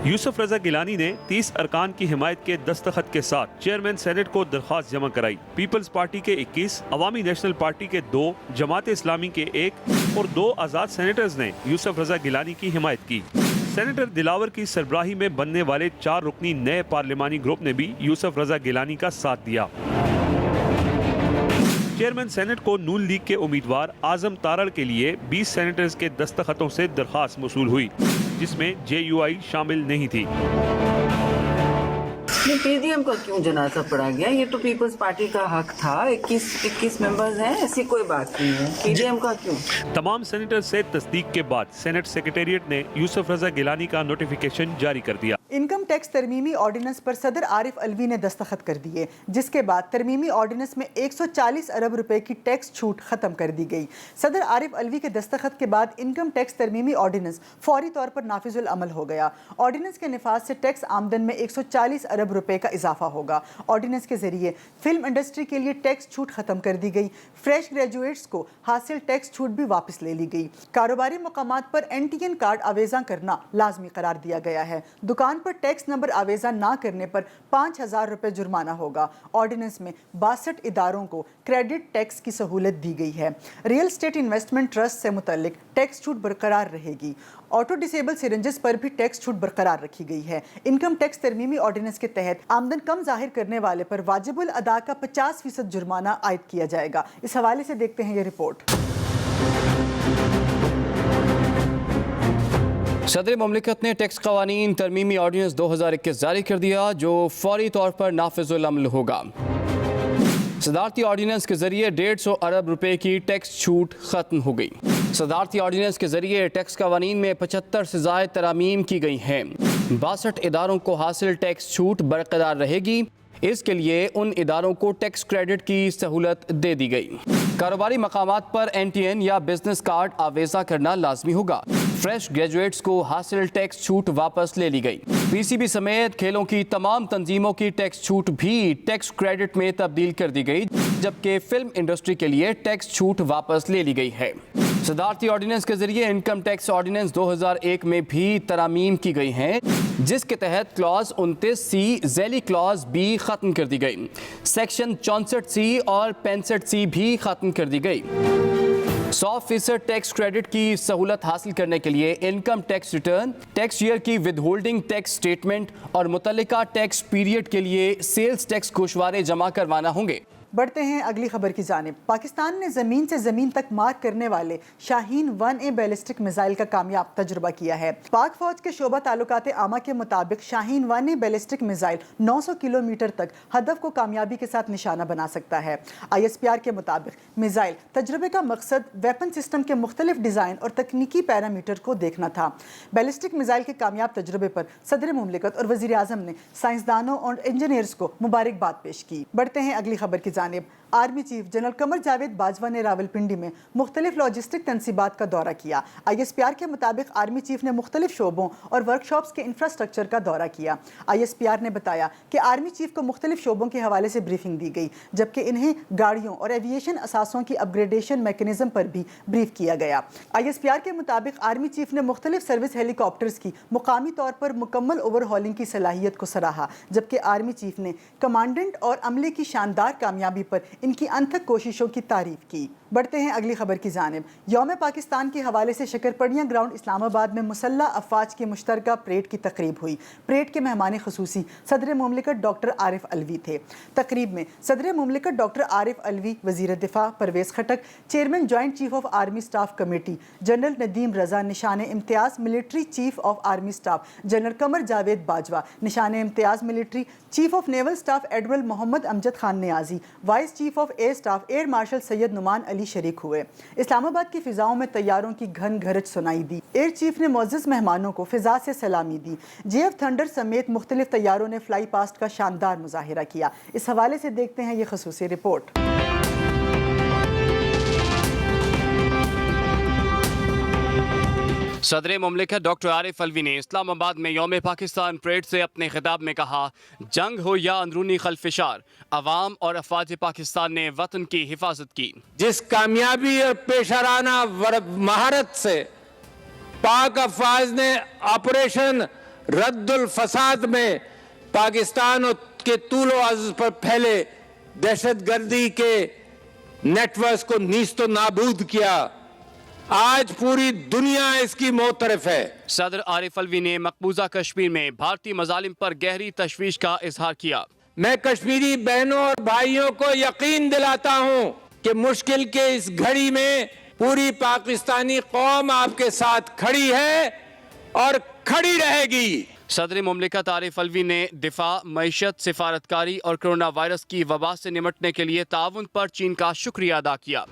یوسف رضا گیلانی نے 30 ارکان کی حمایت کے دستخط کے ساتھ چیئرمین سینٹ کو درخواست جمع کرائی. پیپلز پارٹی کے 21، عوامی نیشنل پارٹی کے 2، جماعت اسلامی کے 1 اور 2 آزاد سینیٹرز نے یوسف رضا گیلانی کی حمایت کی. سینیٹر دلاور کی سربراہی میں بننے والے 4 رکنی نئے پارلیمانی گروپ نے بھی یوسف رضا گیلانی کا ساتھ دیا. چیئرمین سینٹ کو نون لیگ کے امیدوار اعظم تارڑ کے لیے 20 سینیٹرز کے دستخطوں سے درخواست موصول ہوئی، جس میں JUI شامل نہیں تھی. PDM کا کیوں جنازہ پڑا گیا؟ یہ تو پیپلز پارٹی کا حق تھا. 21 ممبرز ہیں، ایسی کوئی بات نہیں ہے. PDM کا کیوں؟ تمام سینیٹر سے تصدیق کے بعد سینٹ سیکریٹریٹ نے یوسف رضا گیلانی کا نوٹیفیکیشن جاری کر دیا. انکم ٹیکس ترمیمی آرڈیننس پر صدر عارف الوی نے دستخط کر دیے، جس کے بعد ترمیمی آرڈیننس میں 140 ارب روپے کی ٹیکس چھوٹ ختم کر دی گئی. صدر عارف الوی کے دستخط کے بعد انکم ٹیکس ترمیمی آرڈیننس فوری طور پر نافذ العمل ہو گیا. آرڈیننس کے نفاذ سے ٹیکس آمدن میں 140 ارب روپے کا اضافہ ہوگا. آرڈیننس کے ذریعے فلم انڈسٹری کے لیے ٹیکس چھوٹ ختم کر دی گئی. فریش گریجویٹس کو حاصل ٹیکس چھوٹ بھی واپس لے لی گئی. کاروباری مقامات پر NTN کارڈ آویزاں کرنا لازمی قرار دیا گیا ہے. دکان پر ٹیکس نمبر آویزاں نہ کرنے پر 5000 روپے جرمانہ ہوگا. آرڈیننس میں 62 اداروں کو کریڈٹ ٹیکس کی سہولت دی گئی ہے. ریئل اسٹیٹ انویسٹمنٹ ٹرسٹ سے متعلق ٹیکس چھوٹ برقرار رہے گی. آٹو ڈسیبل سرنجز پر بھی ٹیکس چھوٹ برقرار رکھی گئی ہے. انکم ٹیکس ترمیمی آرڈیننس کے تحت آمدن کم ظاہر کرنے والے پر واجب الادا کا 50% جرمانہ عائد کیا جائے گا. اس حوالے سے دیکھتے ہیں یہ رپورٹ. صدر مملکت نے ٹیکس قوانین ترمیمی آرڈیننس 2021 جاری کر دیا، جو فوری طور پر نافذ العمل ہوگا. صدارتی آرڈیننس کے ذریعے 150 ارب روپے کی ٹیکس چھوٹ ختم ہو گئی. صدارتی آرڈیننس کے ذریعے ٹیکس قوانین میں 75 سے زائد ترامیم کی گئی ہیں. 62 اداروں کو حاصل ٹیکس چھوٹ برقرار رہے گی. اس کے لیے ان اداروں کو ٹیکس کریڈٹ کی سہولت دے دی گئی. کاروباری مقامات پر NTN یا بزنس کارڈ آویزہ کرنا لازمی ہوگا. فریش گریجویٹس کو حاصل ٹیکس چھوٹ واپس لے لی گئی. PCB سمیت کھیلوں کی تمام تنظیموں کی ٹیکس چھوٹ بھی ٹیکس کریڈٹ میں تبدیل کر دی گئی، جبکہ فلم انڈسٹری کے لیے ٹیکس چھوٹ واپس لے لی گئی ہے. صدارتی آرڈیننس کے ذریعے انکم ٹیکس آرڈیننس 2001 میں بھی ترامیم کی گئی ہیں، جس کے تحت کلاز 29C ذیلی کلاز B ختم کر دی گئی. سیکشن 64C اور 65C بھی ختم کر دی گئی. 100% ٹیکس کریڈٹ کی سہولت حاصل کرنے کے لیے income tax return, tax year کی ود ہولڈنگ ٹیکس سٹیٹمنٹ اور متعلقہ ٹیکس پیریڈ کے لیے سیلز ٹیکس گوشوارے جمع کروانا ہوں گے. بڑھتے ہیں اگلی خبر کی جانب. پاکستان نے زمین سے زمین تک مار کرنے والے شاہین 1A بیلسٹک میزائل کا کامیاب تجربہ کیا ہے. پاک فوج کے شعبہ تعلقات عامہ کے مطابق شاہین 1A بیلسٹک میزائل 900 کلومیٹر تک ہدف کو کامیابی کے ساتھ نشانہ بنا سکتا ہے. ISPR کے مطابق میزائل تجربے کا مقصد ویپن سسٹم کے مختلف ڈیزائن اور تکنیکی پیرامیٹر کو دیکھنا تھا. بیلسٹک میزائل کے کامیاب تجربے پر صدر مملکت اور وزیر اعظم نے سائنسدانوں اور انجینئرز کو مبارکباد پیش کی. بڑھتے ہیں اگلی خبر کی جانب. जानिब army chief general Qamar Javed Bajwa ने रावलपिंडी में मुख्तलिफ लॉजिस्टिक तनसीबात का दौरा किया। ISPR के मुताबिक आर्मी चीफ ने मुख्तलिफ शोबों और वर्कशॉप्स के इंफ्रास्ट्रक्चर का दौरा किया। ISPR ने बताया कि आर्मी चीफ को मुख्तलिफ शोबों के हवाले से ब्रीफिंग दी गई, जबकि इन्हें गाड़ियों और एविएशन असासों की अपग्रेडेशन मैकेनिज्म पर भी ब्रीफ किया गया। ISPR के मुताबिक आर्मी चीफ ने मुख्तलिफ सर्विस हेलीकॉप्टर्स की मुकामी तौर पर मुकम्मल ओवरहॉलिंग की सलाहियत को सराहा, जबकि आर्मी चीफ ने कमांडेंट और अमले की शानदार कामयाबी पर इनकी अनथक कोशिशों की तारीफ की। बढ़ते हैं अगली खबर की जानिब। यौम पाकिस्तान के हवाले से शकरपड़ियाँ ग्राउंड इस्लामाबाद में मुसल्ला अफवाज की मुश्तरका परेड की तकरीब हुई। परेड के मेहमान खुसूसी सदर मुमलिकत डॉक्टर आरिफ अलवी थे। तकरीब में सदर मुमलिकत डॉक्टर आरिफ अलवी, वज़ीर दिफा Pervez Khattak, chairman joint chief of army staff committee general Nadeem Raza, निशान इम्तियाज़ military chief of army staff general Qamar Javed Bajwa, निशान इम्तियाज़ military chief of naval staff admiral Mohammad Amjad Khan Niazi, vice chief of air staff air marshal Syed Numan Ali शरीक हुए। इस्लामाबाद की फिजाओं में तैयारों की घन घरज सुनाई दी। एयर चीफ ने मोअज़्ज़ज़ मेहमानों को फिजा से सलामी दी। JF थंडर समेत मुख्तलिफ तैयारों ने फ्लाई पास्ट का शानदार मुजाहिरा किया। इस हवाले से देखते हैं ये ख़ुसूसी रिपोर्ट। सदर मुमलिकत डॉक्टर आरिफ अलवी ने इस्लामाबाद में यौम पाकिस्तान परेड से अपने खिताब में कहा, जंग हो या अंदरूनी खलफिशार, अवाम और अफवाज पाकिस्तान ने वतन की हिफाजत की। जिस कामयाबी और पेशराना महारत से पाक अफवाज ने ऑपरेशन रद्दुल फसाद में पाकिस्तान के तूलो अर्ज़ पर फैले दहशतगर्दी के नेटवर्क को नीस्तो नाबूद किया, आज पूरी दुनिया इसकी मोतरफ है। सदर आरिफ अलवी ने मकबूजा कश्मीर में भारतीय मजालिम पर गहरी तशवीश का इजहार किया। मैं कश्मीरी बहनों और भाइयों को यकीन दिलाता हूं कि मुश्किल के इस घड़ी में पूरी पाकिस्तानी कौम आपके साथ खड़ी है और खड़ी रहेगी। सदर मुमलिकत आरिफ अलवी ने दिफा, मईशत, सिफारतकारी और कोरोना वायरस की वबा से निमटने के लिए ताउन पर चीन का शुक्रिया अदा किया।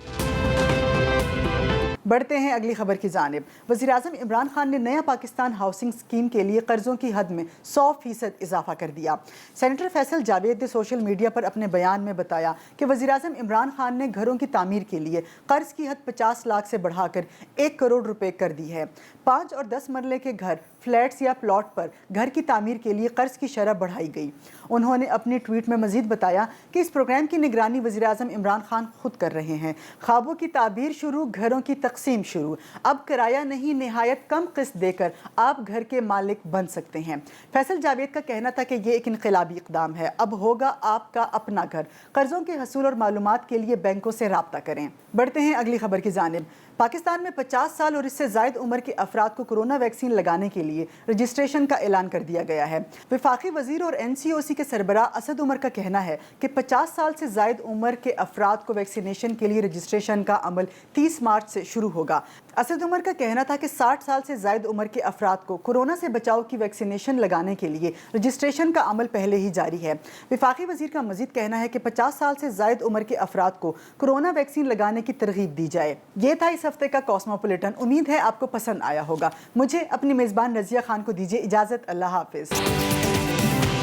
बढ़ते हैं अगली खबर की जानिब। वज़ीर-ए-आज़म इमरान खान ने नया पाकिस्तान हाउसिंग स्कीम के लिए कर्जों की हद में 100% इजाफा कर दिया। सेनेटर फैसल जावेद ने सोशल मीडिया पर अपने बयान में बताया कि वज़ीर-ए-आज़म इमरान खान ने घरों की तामीर के लिए कर्ज की हद 50 लाख से बढ़ाकर 1 करोड़ रुपए कर दी है। 5 और 10 मरले के घर, फ्लैट्स या प्लॉट पर घर की तामीर के लिए कर्ज की शरह बढ़ाई गई। उन्होंने अपनी ट्वीट में मजीद बताया कि इस प्रोग्राम की निगरानी वज़ीर-ए-आज़म इमरान खान खुद कर रहे हैं। ख्वाबों की ताबीर शुरू, घरों की तकसीम शुरू। अब किराया नहीं, निहायत कम किस्त देकर आप घर के मालिक बन सकते हैं। फैसल जावेद का कहना था कि ये एक इनकलाबी इक़दाम है। अब होगा आपका अपना घर। कर्जों के हसूल और मालूमात के लिए बैंकों से राब्ता करें। बढ़ते हैं अगली खबर की जानिब। पाकिस्तान में 50 साल और इससे ज़ायद उम्र के अफराद को कोरोना वैक्सीन लगाने के लिए रजिस्ट्रेशन का ऐलान कर दिया गया है। वफाकी वज़ीर और NCOC के सरबराह असद उमर का कहना है कि 50 साल से ज़ायद उम्र के अफराद को वैक्सीनेशन के लिए रजिस्ट्रेशन का अमल 30 मार्च से शुरू होगा। असद उमर का कहना था कि 60 साल से ज़ायद उम्र के अफराद को कोरोना से बचाव की वैक्सीनेशन लगाने के लिए रजिस्ट्रेशन का अमल पहले ही जारी है। वफाकी वज़ीर का मजीद कहना है कि 50 साल से ज़ायद उम्र के अफराद को कोरोना वैक्सीन लगाने की तरगीब दी जाए। ये था इस हफ्ते का कॉस्मोपॉलिटन। उम्मीद है आपको पसंद आया होगा। मुझे अपनी मेज़बान रज़िया खान को दीजिए इजाज़त। अल्लाह हाफ़िज़।